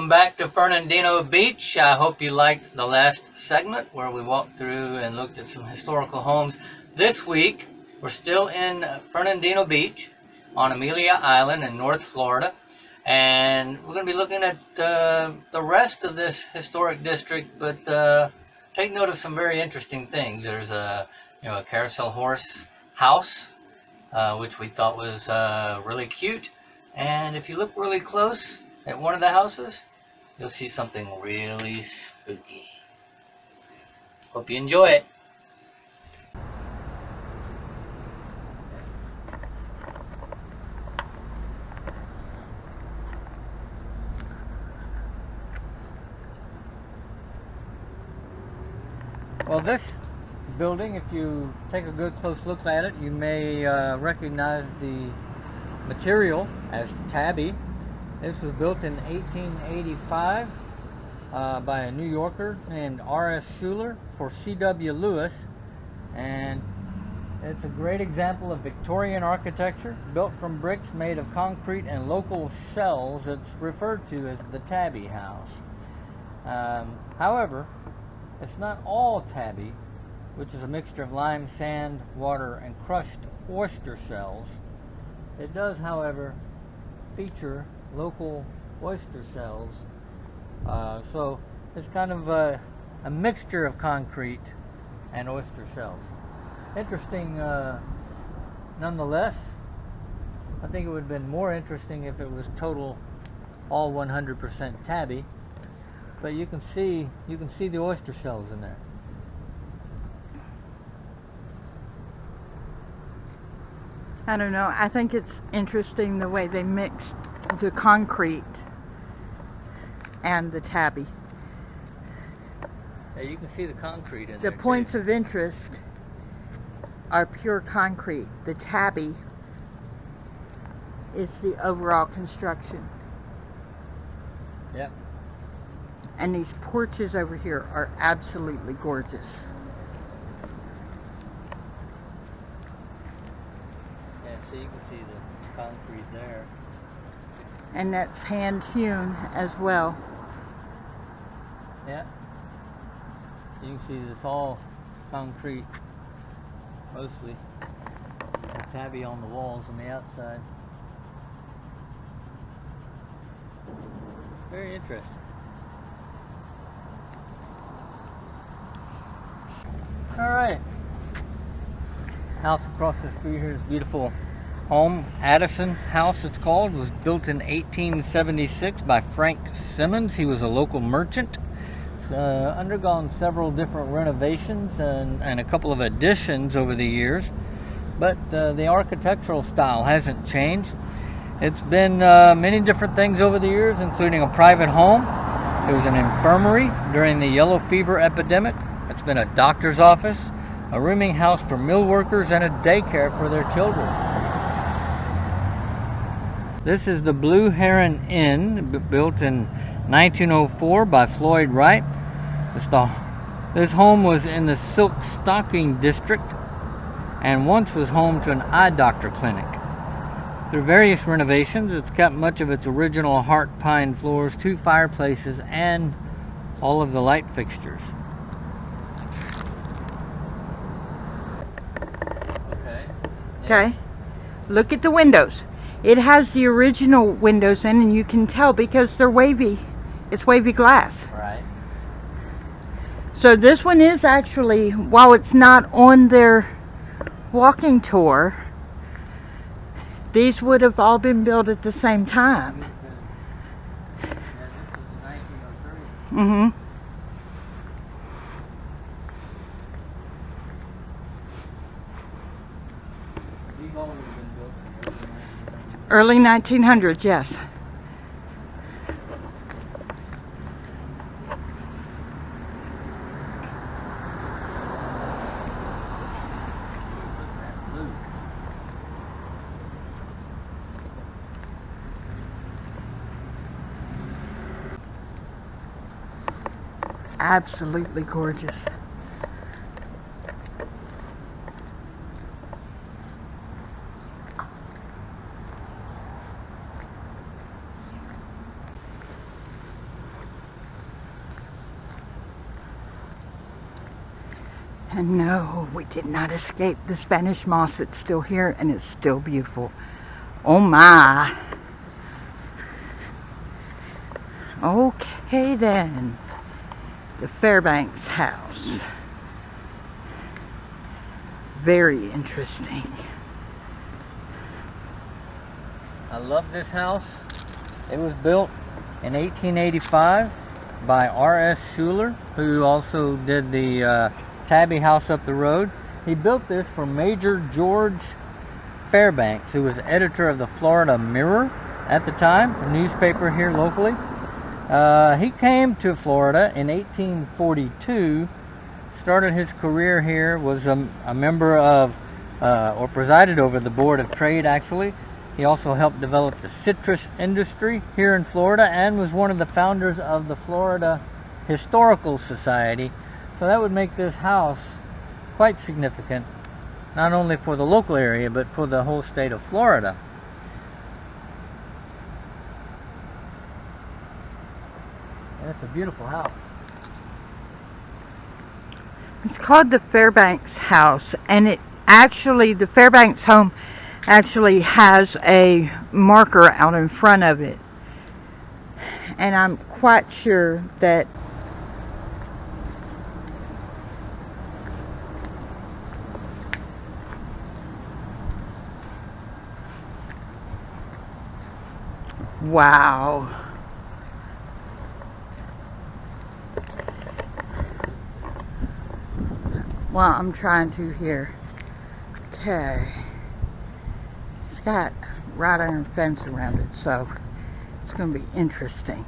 welcome back to Fernandino Beach. I hope you liked the last segment where we walked through and looked at some historical homes. This week, we're still in Fernandino Beach on Amelia Island in North Florida, and we're going to be looking at the rest of this historic district, but take note of some very interesting things. There's a carousel horse house, which we thought was really cute, and if you look really close at one of the houses, you'll see something really spooky. Hope you enjoy it. Well, this building, if you take a good close look at it, you may recognize the material as tabby. This was built in 1885 by a New Yorker named R.S. Schuler for C.W. Lewis, and it's a great example of Victorian architecture built from bricks made of concrete and local shells. It's referred to as the Tabby House. However, it's not all tabby, which is a mixture of lime, sand, water, and crushed oyster shells. It does, however, feature local oyster shells, so it's kind of a mixture of concrete and oyster shells. Interesting nonetheless. I think it would have been more interesting if it was total, all 100% tabby, but you can see the oyster shells in there. I don't know. I think it's interesting the way they mixed the concrete and the tabby. Yeah, you can see the concrete in there. The points too. of interest are pure concrete. The tabby is the overall construction. Yep. And these porches over here are absolutely gorgeous. Yeah, so you can see the concrete there. And that's hand hewn as well. Yeah. You can see this all concrete, mostly. The tabby on the walls on the outside. Very interesting. Alright. House across the street here is a beautiful home. Addison House, it's called. It was built in 1876 by Frank Simmons. He was a local merchant. It's undergone several different renovations and a couple of additions over the years, but the architectural style hasn't changed. It's been many different things over the years, including a private home. It was an infirmary during the yellow fever epidemic. It's been a doctor's office, a rooming house for mill workers, and a daycare for their children. This is the Blue Heron Inn, built in 1904 by Floyd Wright. This home was in the Silk Stocking District and once was home to an eye doctor clinic. Through various renovations, it's kept much of its original heart pine floors, 2 fireplaces, and all of the light fixtures. Okay. Look at the windows. It has the original windows in, and you can tell because they're wavy. It's wavy glass. Right. So this one is actually, while it's not on their walking tour, these would have all been built at the same time. Yeah, this is 1903. Mm-hmm. These all would have been built in the Early 1900s, yes. Absolutely gorgeous. And no, we did not escape the Spanish moss. It's still here and it's still beautiful. Oh my. Okay then. The Fairbanks House. Very interesting. I love this house. It was built in 1885 by R.S. Schuler, who also did the Tabby House up the road. He built this for Major George Fairbanks, who was editor of the Florida Mirror at the time, a newspaper here locally. He came to Florida in 1842, started his career here, was a member of, or presided over the Board of Trade actually. He also helped develop the citrus industry here in Florida and was one of the founders of the Florida Historical Society. So that would make this house quite significant, not only for the local area, but for the whole state of Florida. And it's a beautiful house. It's called the Fairbanks House, and it actually, the Fairbanks home actually has a marker out in front of it. And I'm quite sure that wow. Well, I'm trying to here. Okay. It's got wrought iron fence around it, so it's going to be interesting.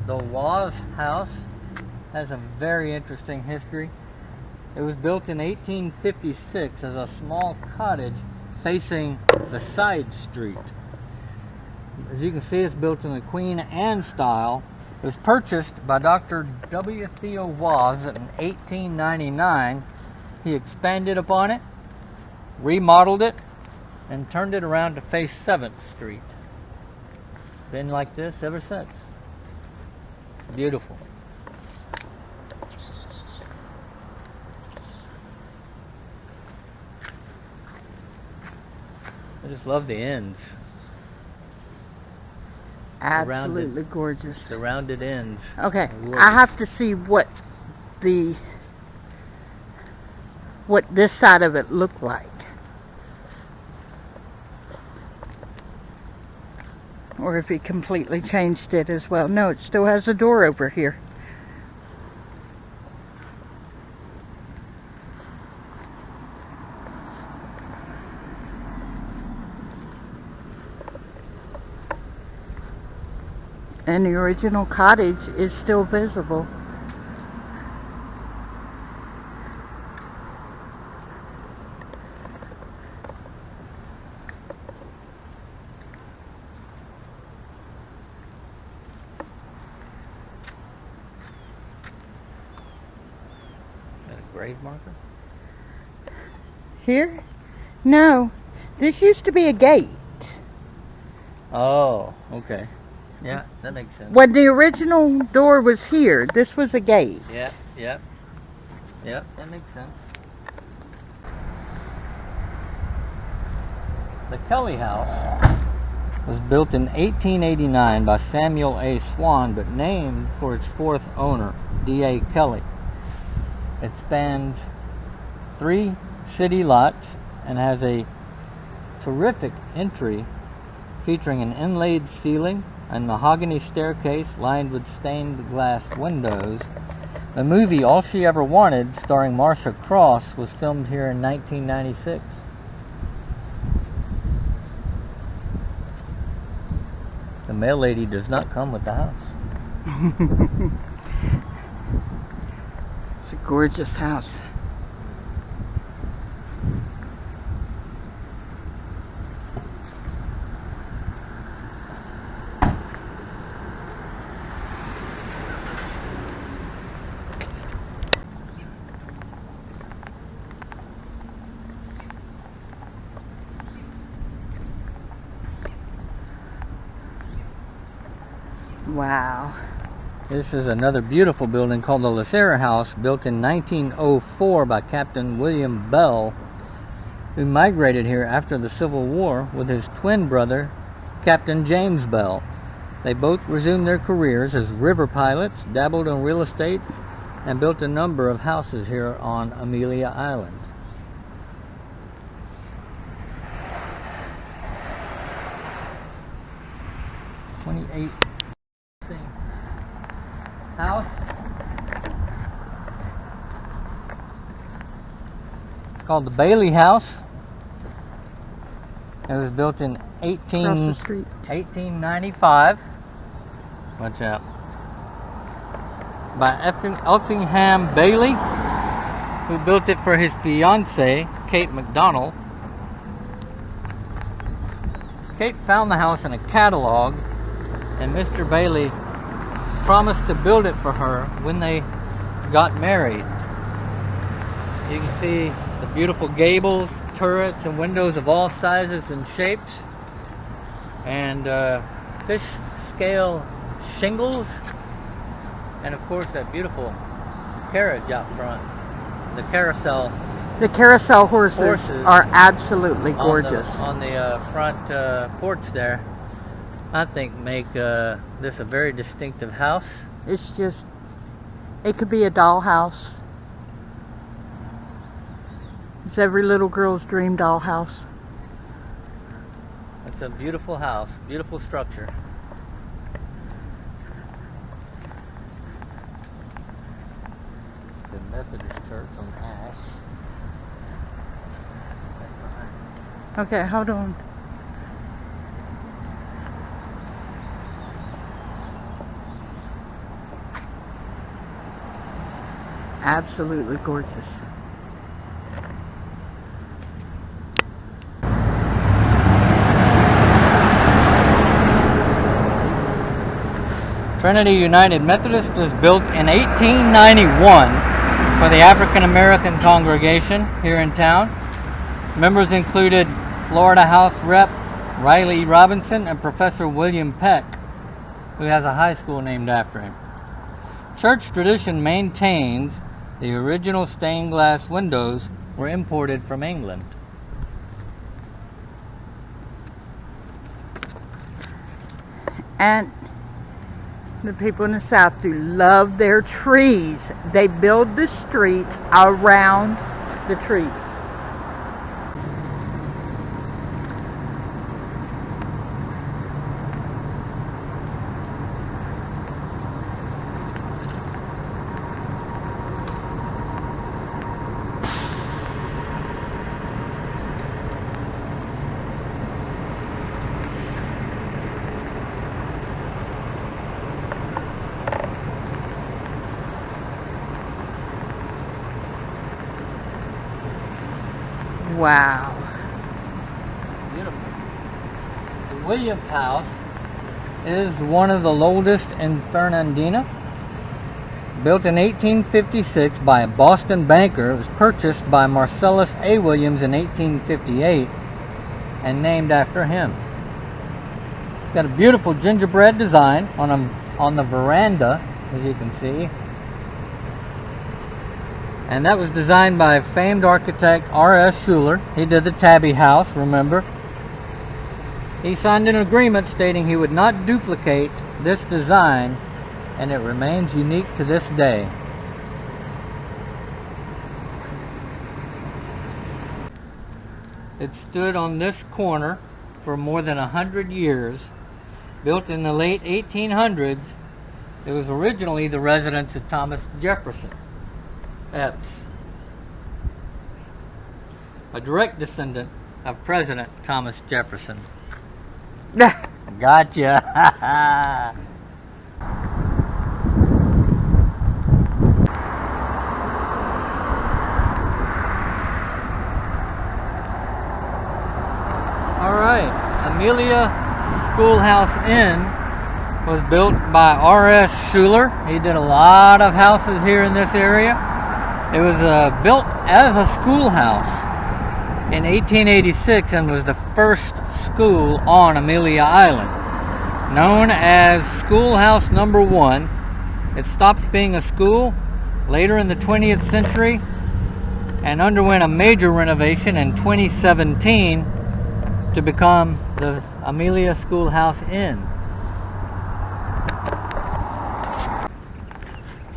The Waz House has a very interesting history. It was built in 1856 as a small cottage facing the side street. As you can see, it's built in the Queen Anne style. It was purchased by Dr. W. Theo Waz in 1899. He expanded upon it, remodeled it, and turned it around to face 7th Street. Been like this ever since. Beautiful. I just love the ends. Absolutely gorgeous. The rounded ends. Okay, I have to see what this side of it looked like. Or if he completely changed it as well. No, it still has a door over here. And the original cottage is still visible. Is that a grave marker? Here? No. This used to be a gate. Oh, okay. Yeah, that makes sense. When the original door was here, this was a gate. Yeah, that makes sense. The Kelly House was built in 1889 by Samuel A. Swan, but named for its fourth owner, D.A. Kelly. It spans 3 city lots and has a terrific entry featuring an inlaid ceiling and mahogany staircase lined with stained glass windows. The movie All She Ever Wanted, starring Marcia Cross, was filmed here in 1996. The mail lady does not come with the house. It's a gorgeous house. Wow. This is another beautiful building called the Addison House, built in 1904 by Captain William Bell, who migrated here after the Civil War with his twin brother, Captain James Bell. They both resumed their careers as river pilots, dabbled in real estate, and built a number of houses here on Amelia Island. House. It's called the Bailey House. It was built in 1895. Watch out. By Effingham Bailey, who built it for his fiancée, Kate McDonald. Kate found the house in a catalog, and Mr. Bailey promised to build it for her when they got married. You can see the beautiful gables, turrets, and windows of all sizes and shapes, and fish scale shingles, and of course that beautiful carriage out front. The carousel horses are absolutely gorgeous. On the front porch there, I think make this a very distinctive house. It's just, it could be a dollhouse. It's every little girl's dream dollhouse. It's a beautiful house, beautiful structure. The Methodist Church on Ash. Okay, hold on. Absolutely gorgeous. Trinity United Methodist was built in 1891 for the African American congregation here in town. Members included Florida House Rep Riley Robinson and Professor William Peck, who has a high school named after him. Church tradition maintains the original stained glass windows were imported from England. And the people in the South do love their trees. They build the street around the trees. Wow. Beautiful. The Williams House is one of the oldest in Fernandina. Built in 1856 by a Boston banker, it was purchased by Marcellus A. Williams in 1858 and named after him. It's got a beautiful gingerbread design on the veranda, as you can see. And that was designed by famed architect R.S. Schuler. He did the Tabby House, remember? He signed an agreement stating he would not duplicate this design, and it remains unique to this day. It stood on this corner for more than 100 years. Built in the late 1800s, it was originally the residence of Thomas Jefferson, a direct descendant of President Thomas Jefferson. Gotcha. Alright, Amelia Schoolhouse Inn was built by R.S. Schuler. He did a lot of houses here in this area. It was built as a schoolhouse in 1886 and was the first school on Amelia Island. known as Schoolhouse Number 1. It stopped being a school later in the 20th century and underwent a major renovation in 2017 to become the Amelia Schoolhouse Inn.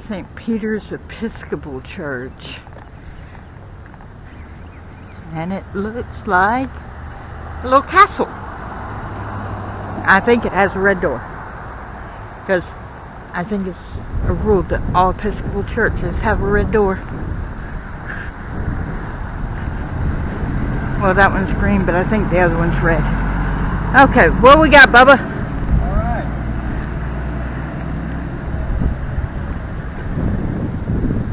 St. Peter's Episcopal Church. And it looks like a little castle. I think it has a red door. Because I think it's a rule that all Episcopal churches have a red door. Well, that one's green, but I think the other one's red. Okay, what we got, Bubba? Alright.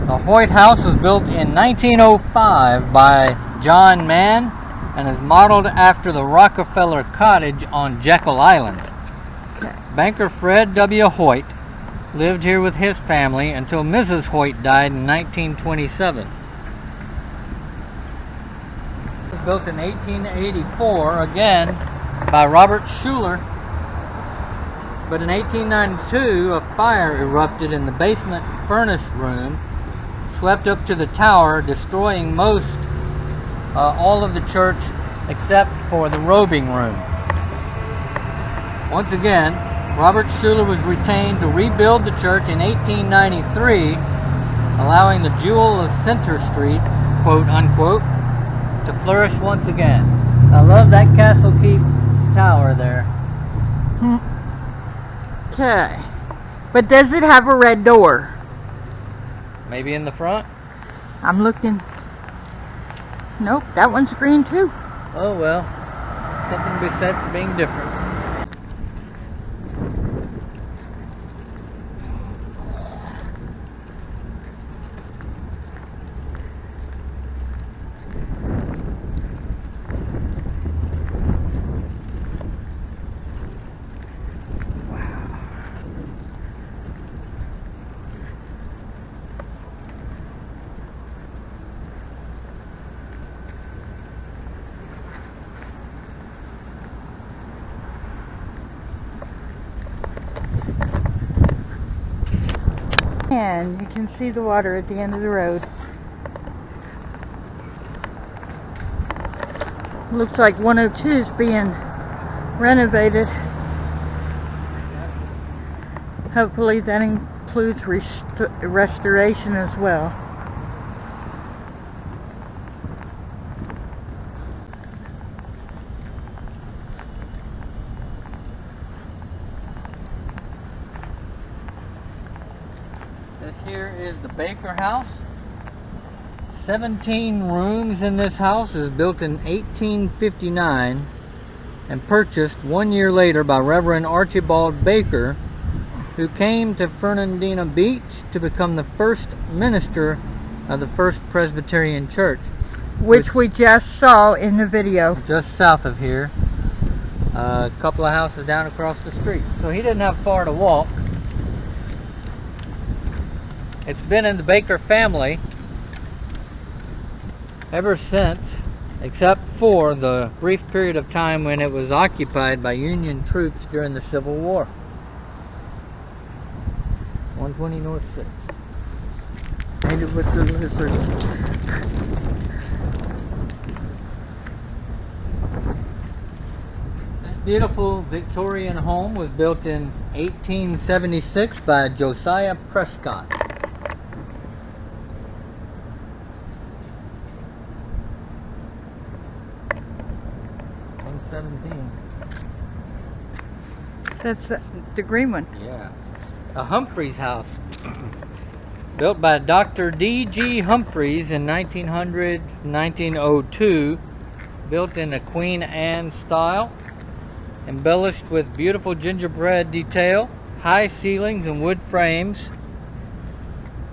The Hoyt House was built in 1905 by John Mann and is modeled after the Rockefeller Cottage on Jekyll Island. Okay. Banker Fred W. Hoyt lived here with his family until Mrs. Hoyt died in 1927. It was built in 1884, again by Robert Schuler, but in 1892 a fire erupted in the basement furnace room, swept up to the tower, destroying all of the church except for the robing room. Once again, Robert Schuler was retained to rebuild the church in 1893, allowing the jewel of Center Street, quote unquote, to flourish once again. I love that Castle Keep tower there. Okay. But does it have a red door? Maybe in the front? I'm looking. Nope, that one's green too. Oh well, something to be said for being different. And you can see the water at the end of the road. Looks like 102 is being renovated. Hopefully that includes restoration as well. This here is the Baker House. 17 rooms in this house. Is built in 1859 and purchased 1 year later by Reverend Archibald Baker, who came to Fernandina Beach to become the first minister of the First Presbyterian Church, Which we just saw in the video. just south of here, a couple of houses down across the street. So he didn't have far to walk. It's been in the Baker family ever since, except for the brief period of time when it was occupied by Union troops during the Civil War. 120 North 6. Painted with the lizards. This beautiful Victorian home was built in 1876 by Josiah Prescott. 17. That's the green one. Yeah. A Humphreys house. Built by Dr. D.G. Humphreys in 1902. Built in a Queen Anne style. Embellished with beautiful gingerbread detail, high ceilings and wood frames.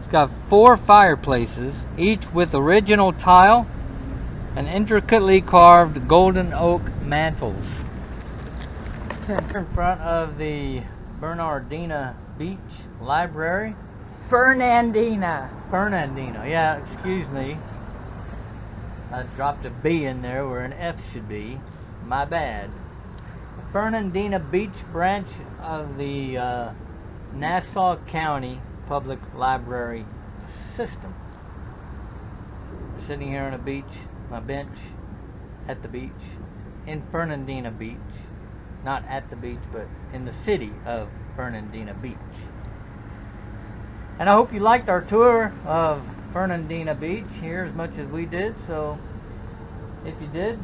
It's got 4 fireplaces, each with original tile and intricately carved golden oak mantels. Okay. In front of the Fernandina Beach Library. Fernandina. Fernandina, yeah, excuse me. I dropped a B in there where an F should be. My bad. The Fernandina Beach branch of the Nassau County Public Library system. Sitting here on a beach, my bench at the beach in Fernandina Beach. Not at the beach, but in the city of Fernandina Beach. And I hope you liked our tour of Fernandina Beach here as much as we did. So if you did,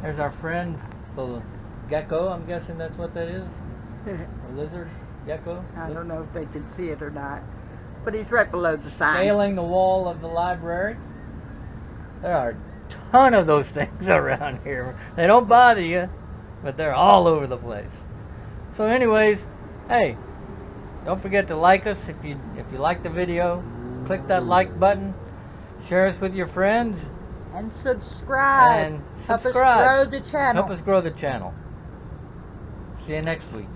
there's our friend the gecko. I'm guessing that's what that is. A lizard gecko. I don't know if they can see it or not, but he's right below the sign. Scaling the wall of the library. There are a ton of those things around here. They don't bother you, but they're all over the place. So anyways, hey, don't forget to like us if you like the video. Click that like button. Share us with your friends. And subscribe. And Help us subscribe. grow the channel. Help us grow the channel. See you next week.